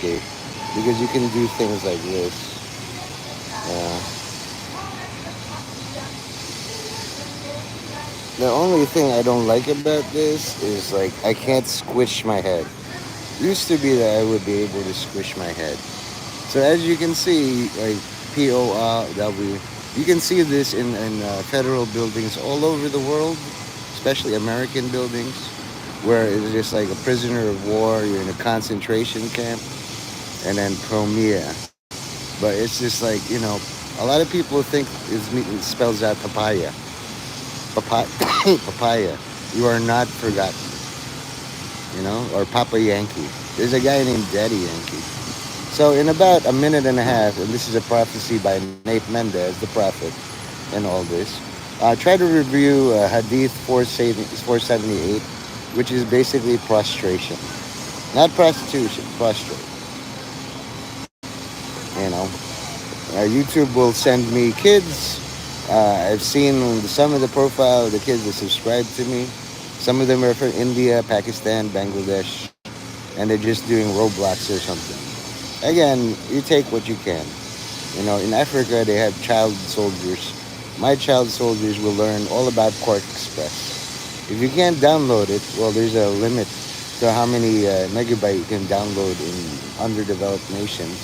escape because you can do things like this. Yeah. The only thing I don't like about this is like I can't squish my head. Used to be that I would be able to squish my head. So as you can see, like POW, you can see this in federal buildings all over the world, especially American buildings, where it's just like a prisoner of war, you're in a concentration camp, and then Promia. But it's just like, a lot of people think it spells out papaya. Papaya, papaya. You are not forgotten, or Papa Yankee. There's a guy named Daddy Yankee. So in about a minute and a half, and this is a prophecy by Nate Mendez, the prophet, and all this, try to review Hadith 478, which is basically prostration. Not prostitution, prostrate. You know, YouTube will send me kids. I've seen some of the profile of the kids that subscribe to me. Some of them are from India, Pakistan, Bangladesh, and they're just doing Roblox or something. Again, you take what you can. In Africa, they have child soldiers. My child soldiers will learn all about Quark Express. If you can't download it, well, there's a limit to how many megabyte you can download in underdeveloped nations.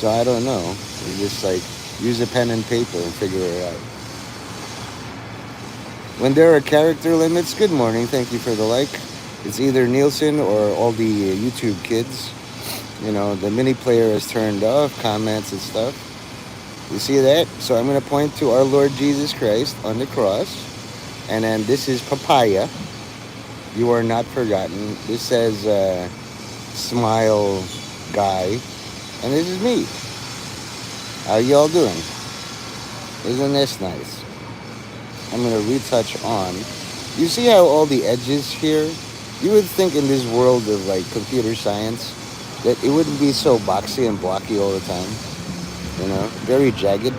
So I don't know. You just like use a pen and paper and figure it out. When there are character limits, good morning. Thank you for the like. It's either Nielsen or all the YouTube kids. The mini player is turned off, comments and stuff. You see that? So I'm going to point to our Lord Jesus Christ on the cross. And then this is papaya. You are not forgotten. This says smile guy. And this is me. How y'all doing? Isn't this nice? I'm going to retouch on. You see how all the edges here? You would think in this world of like computer science that it wouldn't be so boxy and blocky all the time. Very jagged.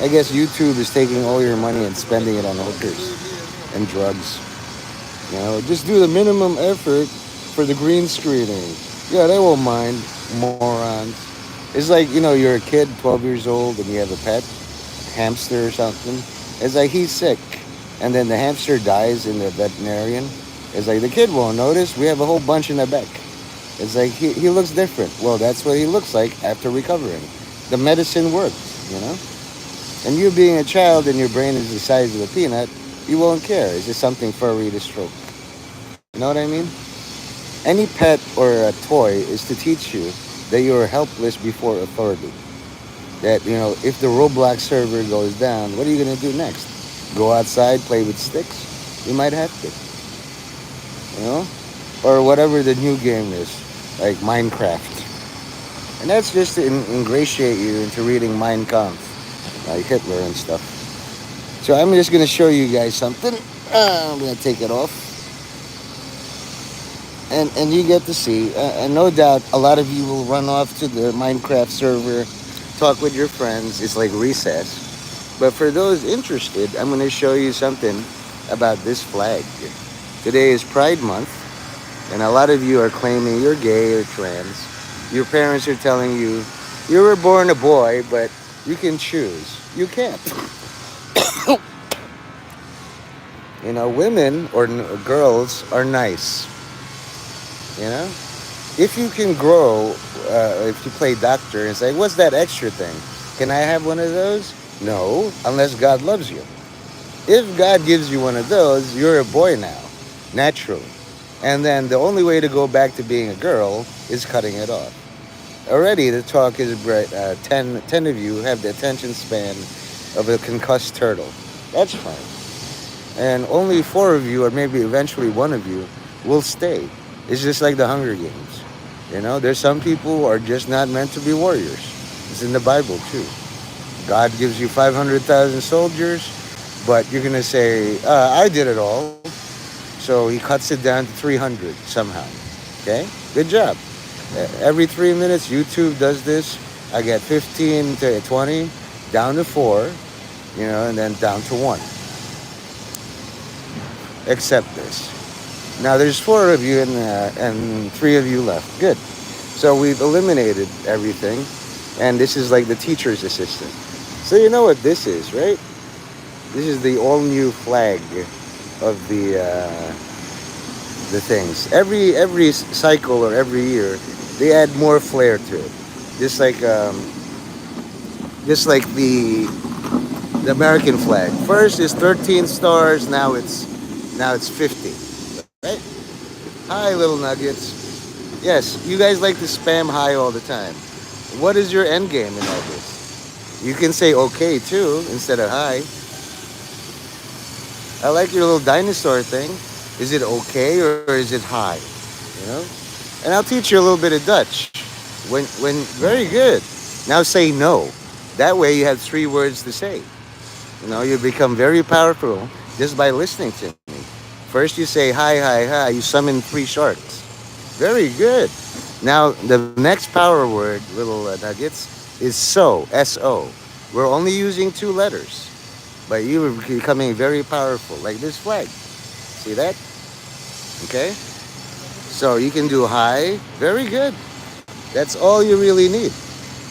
I guess YouTube is taking all your money and spending it on hookers and drugs. Just do the minimum effort for the green screening. Yeah, they won't mind, morons. It's like, you're a kid, 12 years old, and you have a pet, hamster or something. It's like he's sick, and then the hamster dies in the veterinarian. It's like the kid won't notice. We have a whole bunch in the back. It's like he looks different. Well, that's what he looks like after recovering. The medicine works, And you being a child and your brain is the size of a peanut, you won't care. It's just something furry to stroke. You know what I mean? Any pet or a toy is to teach you that you are helpless before authority. That, if the Roblox server goes down, what are you going to do next? Go outside, play with sticks? You might have to. Or whatever the new game is, like Minecraft. And that's just to ingratiate you into reading Mein Kampf, like Hitler and stuff. So I'm just going to show you guys something. I'm going to take it off. And you get to see, and no doubt a lot of you will run off to the Minecraft server, talk with your friends. It's like recess. But for those interested, I'm going to show you something about this flag. Today is Pride Month, and a lot of you are claiming you're gay or trans. Your parents are telling you, you were born a boy, but you can choose. You can't. Women or girls are nice. If you can grow, if you play doctor and say, what's that extra thing? Can I have one of those? No, unless God loves you. If God gives you one of those, you're a boy now, naturally. And then the only way to go back to being a girl is cutting it off. Already the talk is bright. 10 of you have the attention span of a concussed turtle. That's fine. And only 4 of you, or maybe eventually 1 of you, will stay. It's just like the Hunger Games. There's some people who are just not meant to be warriors. It's in the Bible too. God gives you 500,000 soldiers, but you're going to say, I did it all. So he cuts it down to 300 somehow. Okay? Good job. Every 3 minutes, YouTube does this. I get 15 to 20, down to 4, and then down to 1. Accept this. Now there's 4 of you and 3 of you left. Good. So we've eliminated everything, and this is like the teacher's assistant. So you know what this is, right? This is the all new flag of the things. Every cycle or every year, they add more flair to it. Just like just like the American flag. First is 13 stars. Now it's 50. Right? Hi, little nuggets. Yes, you guys like to spam hi all the time. What is your end game in all this? You can say okay too instead of hi. I like your little dinosaur thing. Is it okay or is it hi? You know? And I'll teach you a little bit of Dutch. When very good. Now say no. That way you have three words to say. You know, you become very powerful just by listening to me. First you say hi, hi, hi. You summon three sharks. Very good. Now the next power word, little nuggets, is so. S-O. We're only using two letters. But you are becoming very powerful, like this flag. See that? Okay? So you can do hi. Very good. That's all you really need.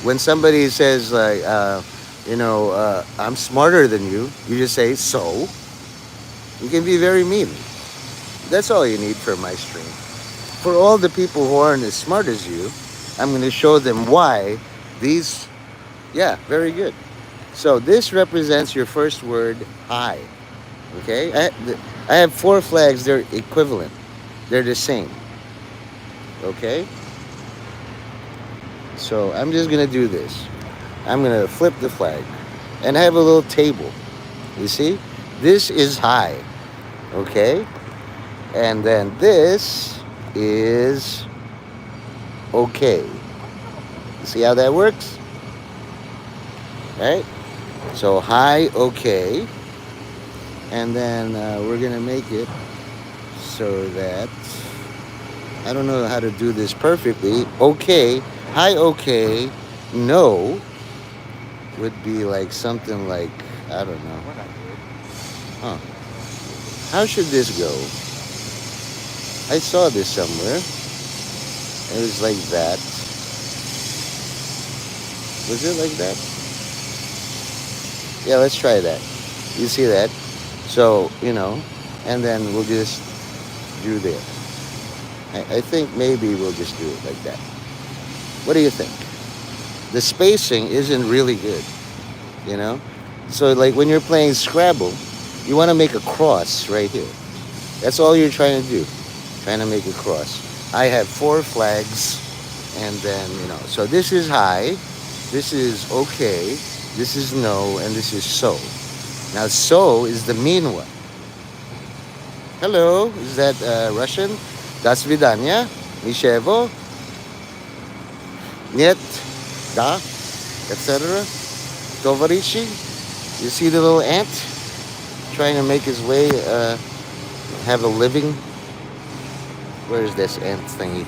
When somebody says, like, I'm smarter than you just say, so. You can be very mean. That's all you need for my stream. For all the people who aren't as smart as you, I'm going to show them why these, yeah, very good. So this represents your first word, hi. Okay? I have four flags. They're equivalent. They're the same. Okay? So I'm just going to do this. I'm going to flip the flag. And I have a little table. You see? This is hi. Okay? And then this is okay. See how that works? Right? So hi, okay. And then we're going to make it so that, I don't know how to do this perfectly. Okay, hi, okay, no would be like something like, I don't know. Huh. How should this go? I saw this somewhere. It was like that. Was it like that? Yeah, let's try that. You see that? So, and then we'll just do this. I think maybe we'll just do it like that. What do you think? The spacing isn't really good, you know? So like when you're playing Scrabble, you want to make a cross right here. That's all you're trying to do. Trying to make a cross. I have four flags, and then, so this is hi, this is okay, this is no, and this is so. Now so is the mean one. Hello, is that Russian? До свидания, Mishevo, Нет, Da, etc. Tovarishi. You see the little ant trying to make his way, have a living? Where is this ant thingy?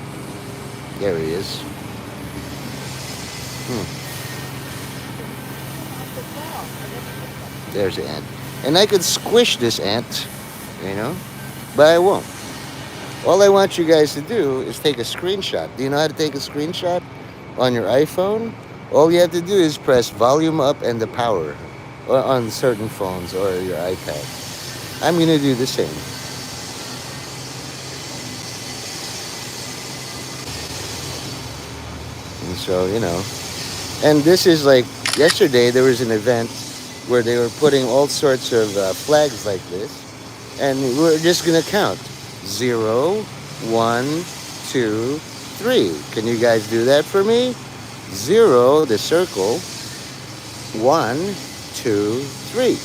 There he is. There's the ant. And I could squish this ant, but I won't. All I want you guys to do is take a screenshot. Do you know how to take a screenshot on your iPhone? All you have to do is press volume up and the power on certain phones or your iPad. I'm going to do the same. And so, and this is like yesterday there was an event where they were putting all sorts of flags like this, and we're just going to count. 0, 1, 2, 3. Can you guys do that for me? 0, the circle. 1, 2, 3.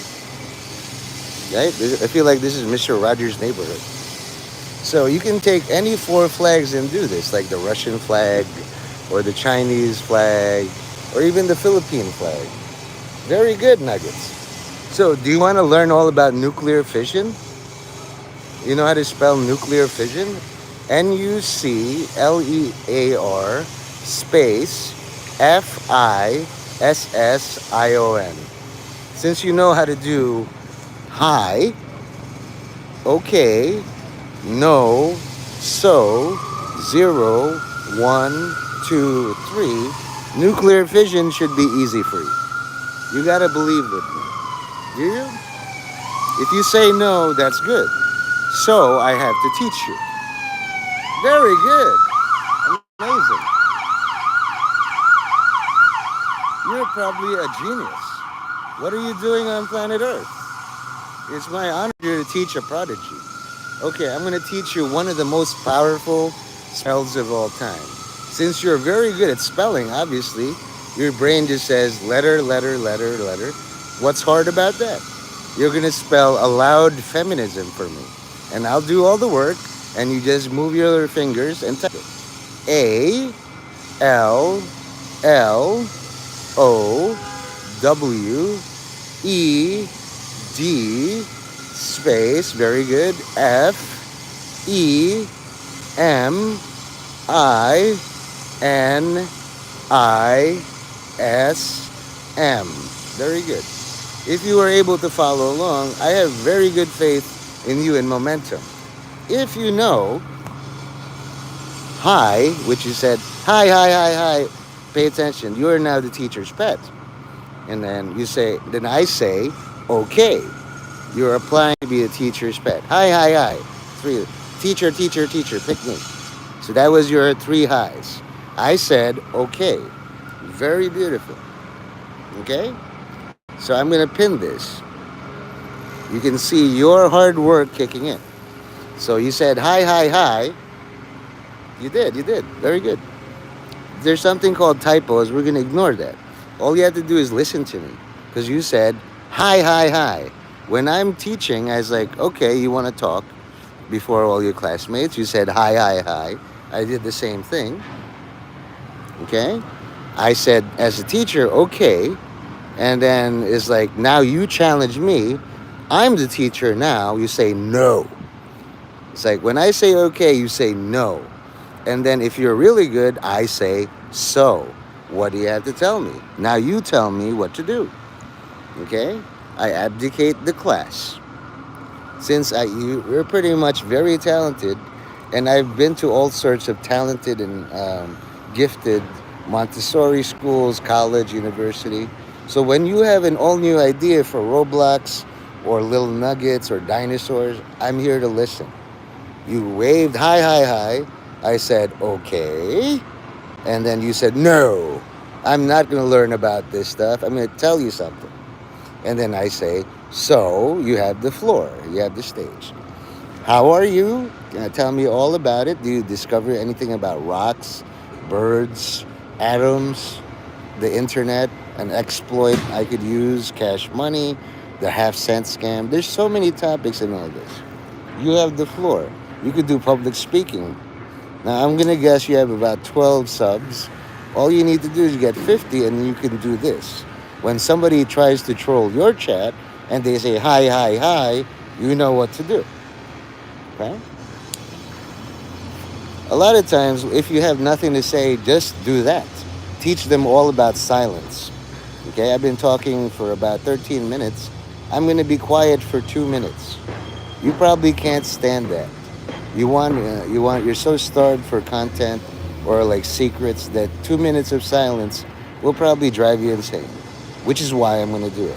Right? I feel like this is Mr. Rogers' neighborhood. So you can take any four flags and do this, like the Russian flag, or the Chinese flag, or even the Philippine flag. Very good, Nuggets. So, do you want to learn all about nuclear fission? You know how to spell nuclear fission? Nuclear space Fission. Since you know how to do hi, okay, no, so, 0, 1, to 3, nuclear fission should be easy for you. You gotta believe with me. Do you? If you say no, that's good. So I have to teach you. Very good. Amazing. You're probably a genius. What are you doing on planet Earth? It's my honor to teach a prodigy. Okay, I'm going to teach you one of the most powerful spells of all time. Since you're very good at spelling, obviously, your brain just says letter, letter, letter, letter. What's hard about that? You're going to spell aloud feminism for me. And I'll do all the work, and you just move your fingers and type it. ALLOWED space, very good, FEMINISM. Very good. If you were able to follow along, I have very good faith in you and momentum. If you know hi, which you said, hi, hi, hi, hi, pay attention, you are now the teacher's pet. And then I say, okay, you're applying to be a teacher's pet. Hi, hi, hi. 3, teacher, teacher, teacher, pick me. So that was your 3 highs. I said, okay, very beautiful. Okay? So I'm going to pin this. You can see your hard work kicking in. So you said, hi, hi, hi. You did. Very good. There's something called typos. We're going to ignore that. All you have to do is listen to me. Because you said, hi, hi, hi. When I'm teaching, I was like, okay, you want to talk before all your classmates. You said, hi, hi, hi. I did the same thing. Okay? I said, as a teacher, okay. And then it's like, now you challenge me. I'm the teacher now. You say no. It's like, when I say okay, you say no. And then if you're really good, I say so. What do you have to tell me? Now you tell me what to do. Okay? I abdicate the class. Since you're pretty much very talented, and I've been to all sorts of talented and gifted Montessori schools, college, university. So when you have an all-new idea for Roblox or Little Nuggets or dinosaurs, I'm here to listen. You waved hi, hi, hi. I said, okay. And then you said, no, I'm not going to learn about this stuff. I'm going to tell you something. And then I say, so you have the floor. You have the stage. How are you? Tell me all about it. Do you discover anything about rocks, birds, atoms, the internet, an exploit I could use, cash money, the half-cent scam? There's so many topics in all this. You have the floor. You could do public speaking. Now, I'm going to guess you have about 12 subs. All you need to do is get 50, and you can do this. When somebody tries to troll your chat, and they say, hi, hi, hi, you know what to do. Okay? A lot of times, if you have nothing to say, just do that. Teach them all about silence. Okay, I've been talking for about 13 minutes. I'm going to be quiet for 2 minutes. You probably can't stand that. You're so starved for content or like secrets that 2 minutes of silence will probably drive you insane, which is why I'm going to do it.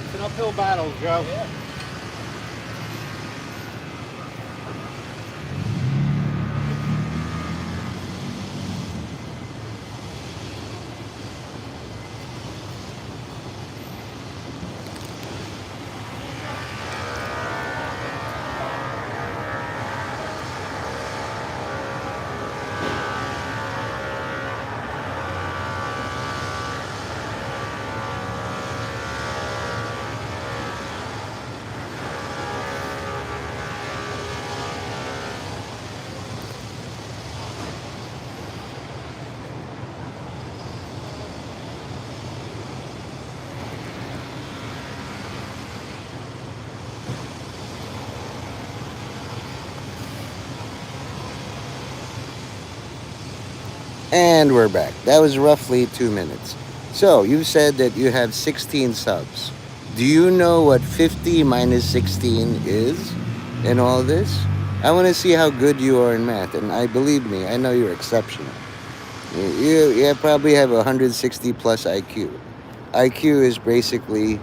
It's an uphill battle, Joe. And we're back. That was roughly 2 minutes. So you said that you have 16 subs. Do you know what 50 minus 16 is in all this? I want to see how good you are in math, and I believe me, I know you're exceptional. You probably have 160 plus IQ. IQ is basically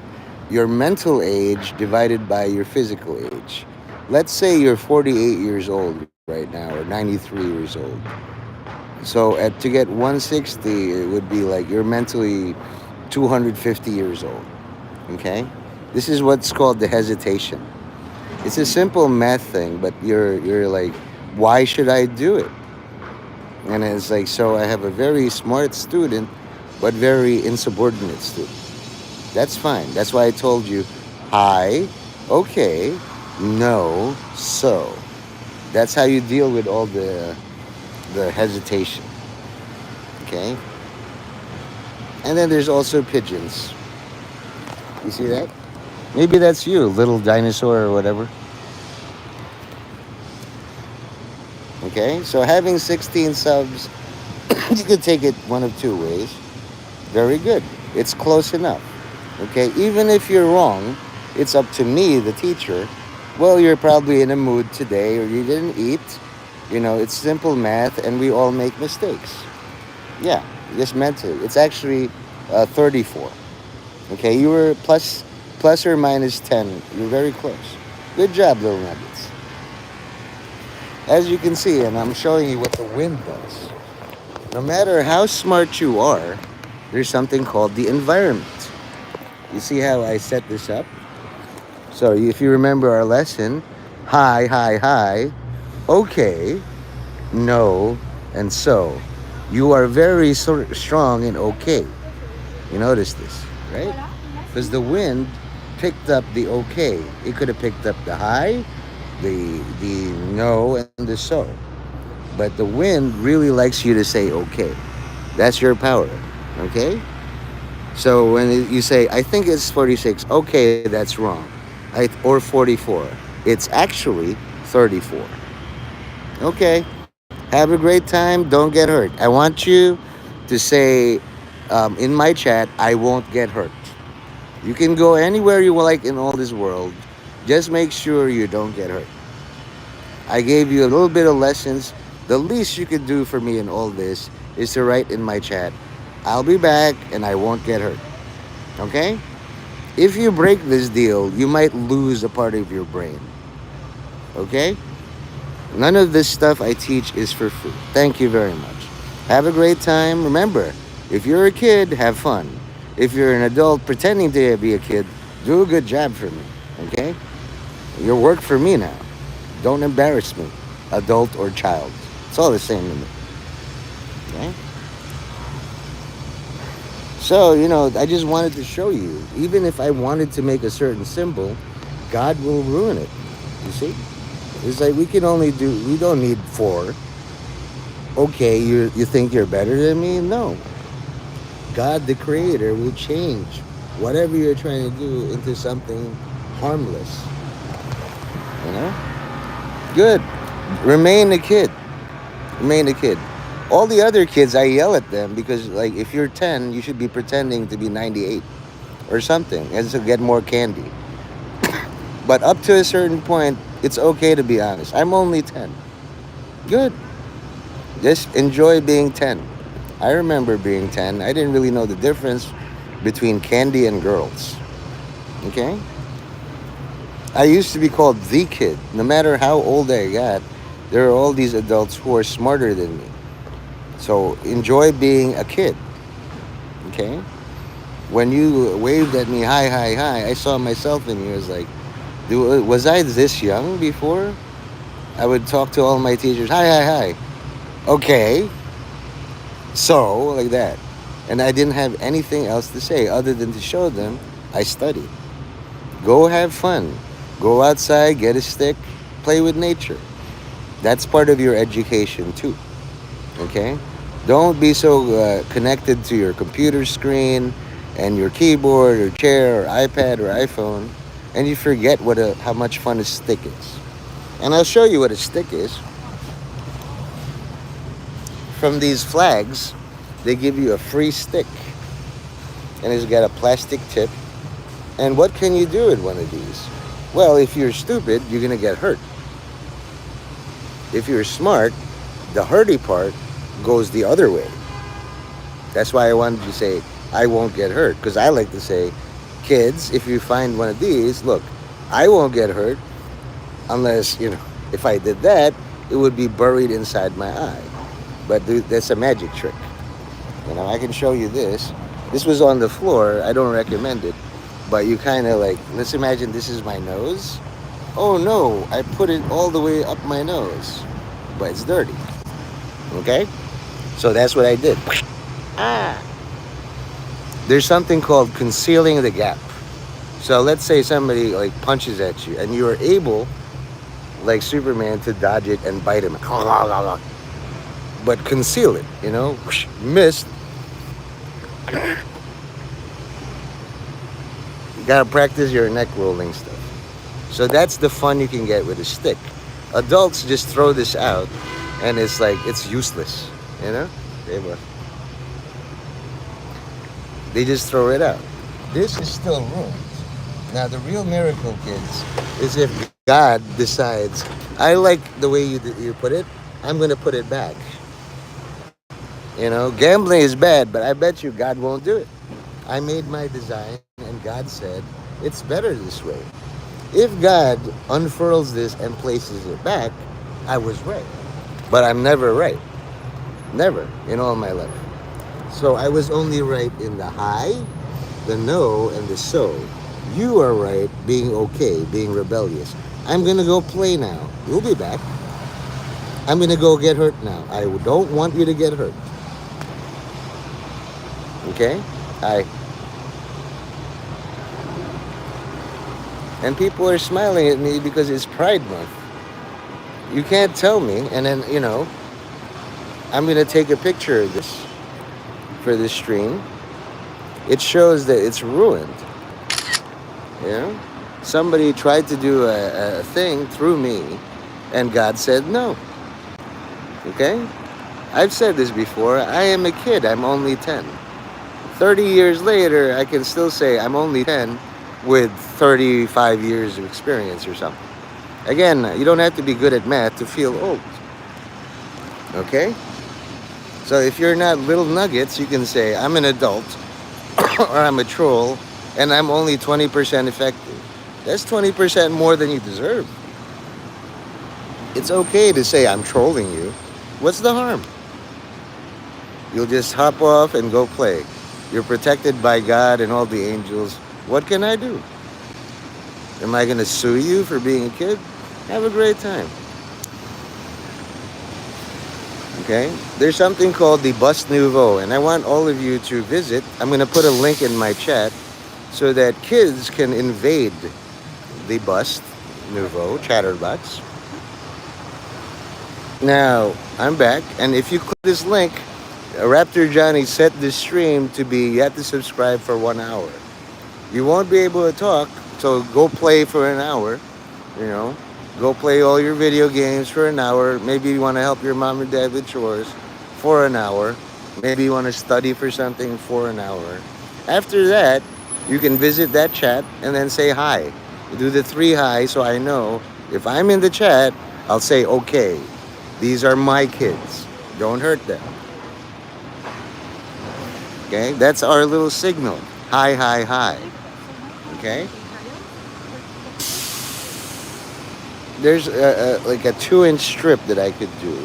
your mental age divided by your physical age. Let's say you're 48 years old right now or 93 years old. So to get 160, it would be like you're mentally 250 years old. Okay? This is what's called the hesitation. It's a simple math thing, but you're like, why should I do it? And it's like, so I have a very smart student, but very insubordinate student. That's fine. That's why I told you, hi, okay, no, so. That's how you deal with all the hesitation. Okay? And then there's also pigeons. You see that? Maybe that's you, little dinosaur or whatever. Okay? So having 16 subs, you could take it one of two ways. Very good. It's close enough. Okay? Even if you're wrong, it's up to me, the teacher. Well, you're probably in a mood today or you didn't eat. It's simple math and we all make mistakes. Yeah, just mentally. It's actually 34. Okay, you were plus or minus 10. You're very close. Good job, little nuggets. As you can see, and I'm showing you what the wind does. No matter how smart you are, there's something called the environment. You see how I set this up? So if you remember our lesson, hi, hi, hi, okay, no, and so. You are very strong in okay. You notice this, right? Because the wind picked up the okay. It could have picked up the high, the no, and the so. But the wind really likes you to say okay. That's your power, okay? So when you say, I think it's 46, okay, that's wrong. Or 44. It's actually 34. Okay. Have a great time. Don't get hurt. I want you to say in my chat, I won't get hurt. You can go anywhere you like in all this world. Just make sure you don't get hurt. I gave you a little bit of lessons. The least you could do for me in all this is to write in my chat, I'll be back and I won't get hurt. Okay? If you break this deal, you might lose a part of your brain. Okay? None of this stuff I teach is for free. Thank you very much. Have a great time. Remember, if you're a kid, have fun. If you're an adult pretending to be a kid, do a good job for me. Okay? Your work for me now. Don't embarrass me, adult or child. It's all the same to me. Okay? So, I just wanted to show you. Even if I wanted to make a certain symbol, God will ruin it. You see? It's like we don't need 4. Okay, you think you're better than me? No. God, the creator, will change whatever you're trying to do into something harmless. Good. Remain a kid. Remain a kid. All the other kids, I yell at them because, like, if you're 10, you should be pretending to be 98 or something and to get more candy. But up to a certain point, it's okay to be honest. I'm only 10. Good. Just enjoy being 10. I remember being 10. I didn't really know the difference between candy and girls. Okay? I used to be called the kid. No matter how old I got, there are all these adults who are smarter than me. So enjoy being a kid. Okay? When you waved at me, hi, hi, hi, I saw myself in you. I was like, was I this young before? I would talk to all my teachers, hi, hi, hi. Okay, so, like that. And I didn't have anything else to say other than to show them I studied. Go have fun. Go outside, get a stick, play with nature. That's part of your education too. Okay? Don't be so connected to your computer screen and your keyboard or chair or iPad or iPhone, and you forget how much fun a stick is. And I'll show you what a stick is. From these flags, they give you a free stick, and it's got a plastic tip. And what can you do with one of these? Well, if you're stupid, you're gonna get hurt. If you're smart, the hurty part goes the other way. That's why I wanted to say I won't get hurt, because I like to say, kids, if you find one of these, look, I won't get hurt unless, if I did that, it would be buried inside my eye. But that's a magic trick. I can show you this. This was on the floor. I don't recommend it. But you kind of like, let's imagine this is my nose. Oh no, I put it all the way up my nose. But it's dirty. Okay? So that's what I did. Ah. There's something called concealing the gap. So let's say somebody like punches at you and you are able, like Superman, to dodge it and bite him. But conceal it, missed. You gotta practice your neck rolling stuff. So that's the fun you can get with a stick. Adults just throw this out and it's like, it's useless, They just throw it out. This is still ruined. Now the real miracle, kids, is if God decides, I like the way you put it, I'm gonna put it back. Gambling is bad, but I bet you God won't do it. I made my design and God said, it's better this way. If God unfurls this and places it back, I was right. But I'm never right. Never in all my life. So I was only right in the high, the no, and the so. You are right being okay, being rebellious. I'm going to go play now. You'll be back. I'm going to go get hurt now. I don't want you to get hurt. Okay? And people are smiling at me because it's Pride Month. You can't tell me. And then, I'm going to take a picture of this for this stream. It shows that it's ruined. Somebody tried to do a thing through me, and God said no. Okay? I've said this before. I am a kid. I'm only 10. 30 years later, I can still say I'm only 10 with 35 years of experience or something. Again, you don't have to be good at math to feel old. Okay? So if you're not little nuggets, you can say, I'm an adult, or I'm a troll, and I'm only 20% effective. That's 20% more than you deserve. It's okay to say, I'm trolling you. What's the harm? You'll just hop off and go play. You're protected by God and all the angels. What can I do? Am I going to sue you for being a kid? Have a great time. Okay? There's something called the Bus Nouveau, and I want all of you to visit. I'm going to put a link in my chat so that kids can invade the Bus Nouveau chatterbox. Now, I'm back, and if you click this link, Raptor Johnny set this stream to be, you have to subscribe for 1 hour. You won't be able to talk, so go play for an hour, Go play all your video games for an hour. Maybe you want to help your mom and dad with chores for an hour. Maybe you want to study for something for an hour. After that, you can visit that chat and then say hi. You do the 3 hi so I know if I'm in the chat, I'll say, okay, these are my kids. Don't hurt them. Okay, that's our little signal. Hi, hi, hi. Okay? There's like a 2-inch strip that I could do,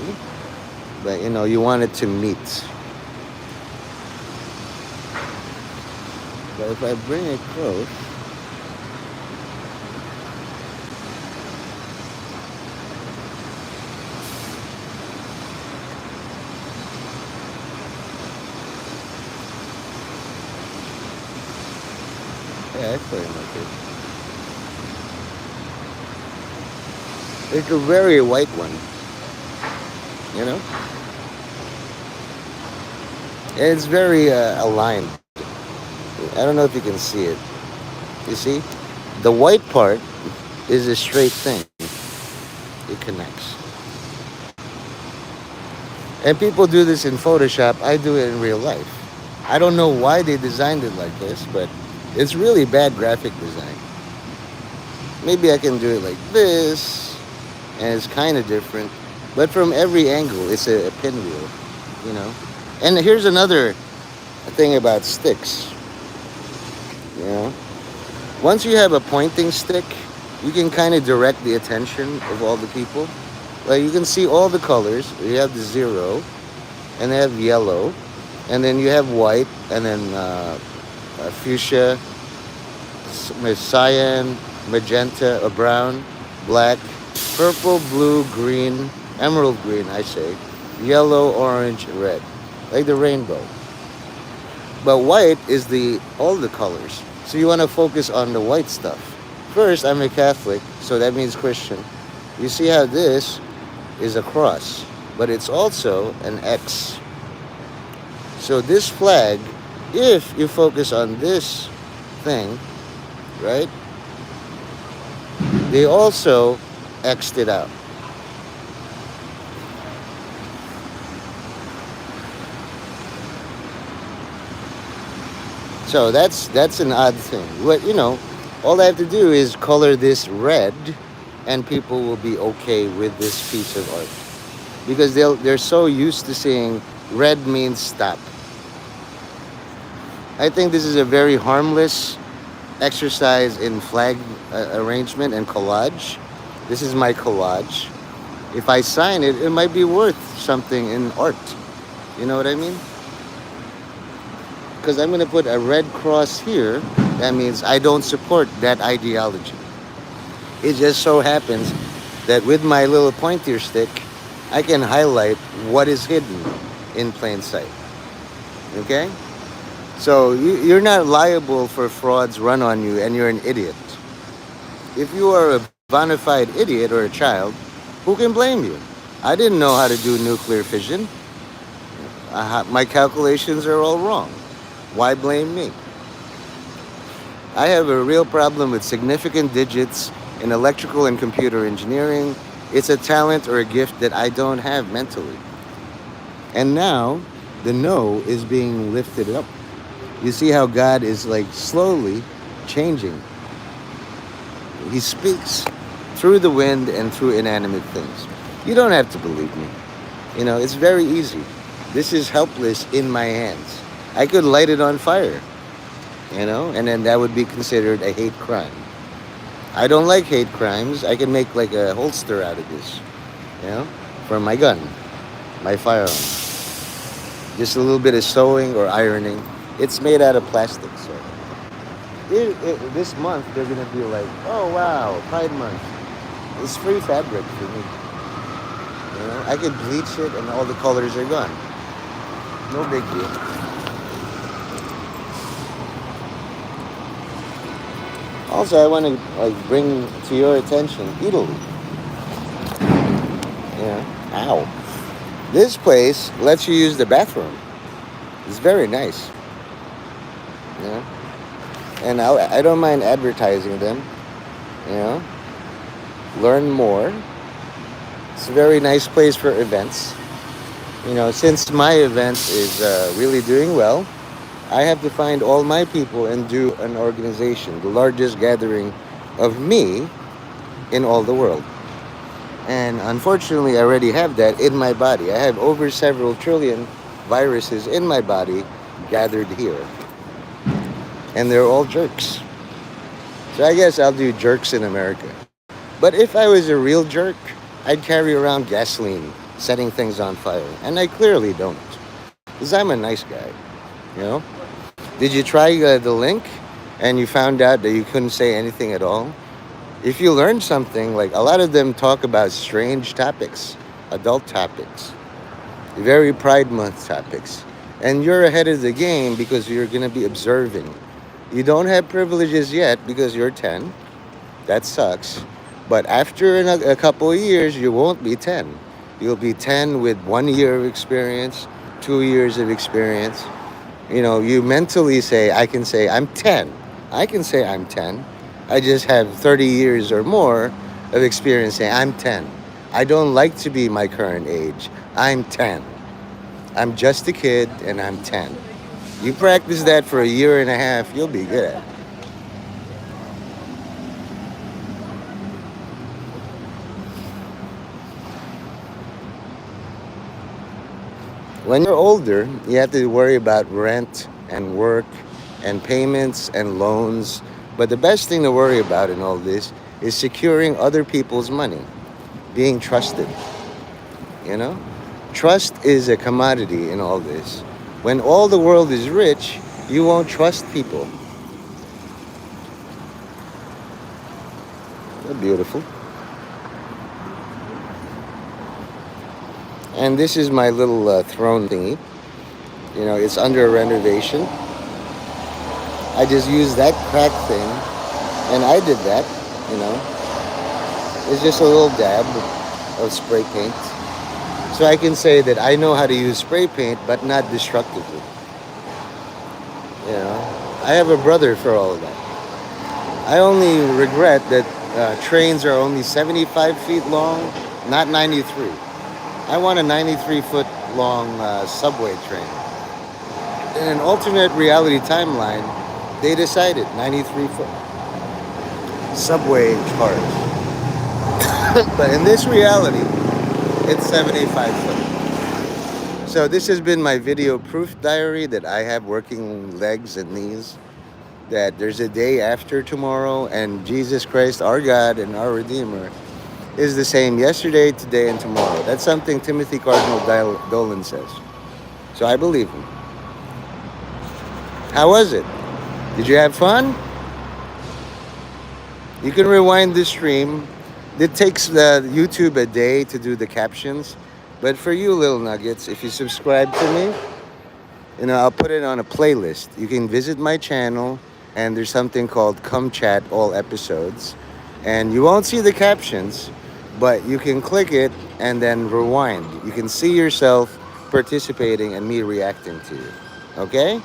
but you want it to meet. But if I bring it close, yeah, it's pretty much it. It's a very white one, you know, and it's very aligned. I don't know if you can see it. You see, the white part is a straight thing. It connects. And people do this in Photoshop. I do it in real life. I don't know why they designed it like this, but it's really bad graphic design. Maybe I can do it like this, and it's kind of different. But from every angle, it's a pinwheel, you know. And here's another thing about sticks, you know. Once you have a pointing stick, you can kind of direct the attention of all the people. Like you can see all the colors. You have the zero, and they have yellow, and then you have white, and then fuchsia, cyan, magenta, or brown, black, purple, blue, green, emerald green, I say, yellow, orange, red, like the rainbow. But white is the all the colors. So you want to focus on the white stuff. First, I'm a Catholic, so that means Christian. You see how this is a cross, but it's also an X. So this flag, if you focus on this thing, right? They also X'd it out. So that's an odd thing. But all I have to do is color this red, and people will be okay with this piece of art because they're so used to seeing red means stop. I think this is a very harmless exercise in flag arrangement and collage. This is my collage. If I sign it, it might be worth something in art. You know what I mean? Because I'm going to put a red cross here. That means I don't support that ideology. It just so happens that with my little pointer stick, I can highlight what is hidden in plain sight. Okay? So you're not liable for frauds run on you and you're an idiot. If you are a bona fide idiot or a child, who can blame you? I didn't know how to do nuclear fission. My calculations are all wrong. Why blame me? I have a real problem with significant digits in electrical and computer engineering. It's a talent or a gift that I don't have mentally. And now the no is being lifted up. You see how God is like slowly changing. He speaks through the wind and through inanimate things. You don't have to believe me. It's very easy. This is helpless in my hands. I could light it on fire, and then that would be considered a hate crime. I don't like hate crimes. I can make like a holster out of this, for my gun, my firearm. Just a little bit of sewing or ironing. It's made out of plastic, so this month they're gonna be like, oh wow, Pride Month. It's free fabric for me. I could bleach it and all the colors are gone. No big deal. Also, I want to bring to your attention Italy. Ow. This place lets you use the bathroom. It's very nice. And I don't mind advertising them. Learn more. It's a very nice place for events. Since my event is really doing well, I have to find all my people and do an organization, the largest gathering of me in all the world. And unfortunately, I already have that in my body. I have over several trillion viruses in my body gathered here. And they're all jerks. So I guess I'll do jerks in America. But if I was a real jerk, I'd carry around gasoline, setting things on fire. And I clearly don't, because I'm a nice guy, you know? Did you try the link and you found out that you couldn't say anything at all? If you learn something, like a lot of them talk about strange topics, adult topics, very Pride Month topics. And you're ahead of the game because you're going to be observing. You don't have privileges yet because you're 10. That sucks. But after a couple of years, you won't be 10. You'll be 10 with 1 year of experience, 2 years of experience. You know, you mentally say, I can say I'm 10. I can say I'm 10. I just have 30 years or more of experience saying I'm 10. I don't like to be my current age. I'm 10. I'm just a kid and I'm 10. You practice that for a year and a half, you'll be good at it. When you're older, you have to worry about rent and work and payments and loans. But the best thing to worry about in all this is securing other people's money, being trusted. You know? Trust is a commodity in all this. When all the world is rich, you won't trust people. They're beautiful. And this is my little throne thingy. You know, it's under a renovation. I just used that crack thing, and I did that, you know. It's just a little dab of spray paint. So I can say that I know how to use spray paint, but not destructively. You know, I have a brother for all of that. I only regret that trains are only 75 feet long, not 93. I want a 93-foot long subway train. In an alternate reality timeline, they decided 93-foot subway cars. But in this reality, it's 75 foot. So this has been my video proof diary that I have working legs and knees. That there's a day after tomorrow, and Jesus Christ, our God and our Redeemer, is the same yesterday, today, and tomorrow. That's something Timothy Cardinal Dolan says. So I believe him. How was it? Did you have fun? You can rewind the stream. It takes YouTube a day to do the captions. But for you little nuggets, if you subscribe to me, you know, I'll put it on a playlist. You can visit my channel, and there's something called Come Chat All Episodes. And you won't see the captions, but you can click it and then rewind. You can see yourself participating and me reacting to you. Okay?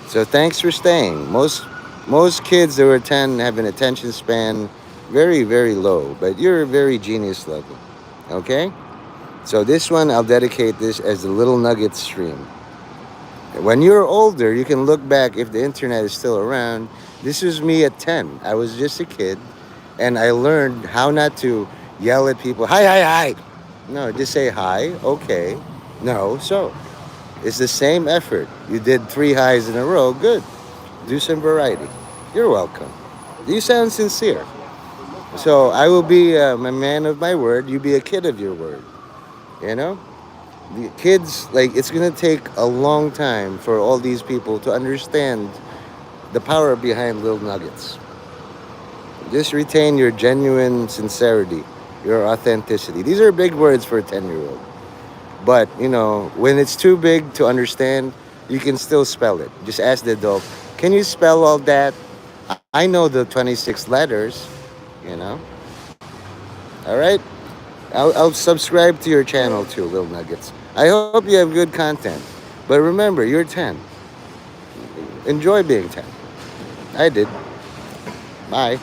So thanks for staying. Most kids that are 10 have an attention span very, very low, but you're very genius level. Okay? So this one, I'll dedicate this as the Little Nugget stream. When you're older, you can look back if the internet is still around. This was me at 10. I was just a kid, and I learned how not to yell at people. Hi, hi, hi. No, just say hi. Okay. No, so. It's the same effort. You did 3 highs in a row. Good. Do some variety. You're welcome. You sound sincere. So I will be a man of my word. You be a kid of your word. You know? The kids, like, it's going to take a long time for all these people to understand the power behind little nuggets. Just retain your genuine sincerity, your authenticity. These are big words for a 10-year-old. But, you know, when it's too big to understand, you can still spell it. Just ask the adult, can you spell all that? I know the 26 letters, you know. All right? I'll subscribe to your channel too, Little Nuggets. I hope you have good content. But remember, you're 10. Enjoy being 10. I did. Bye.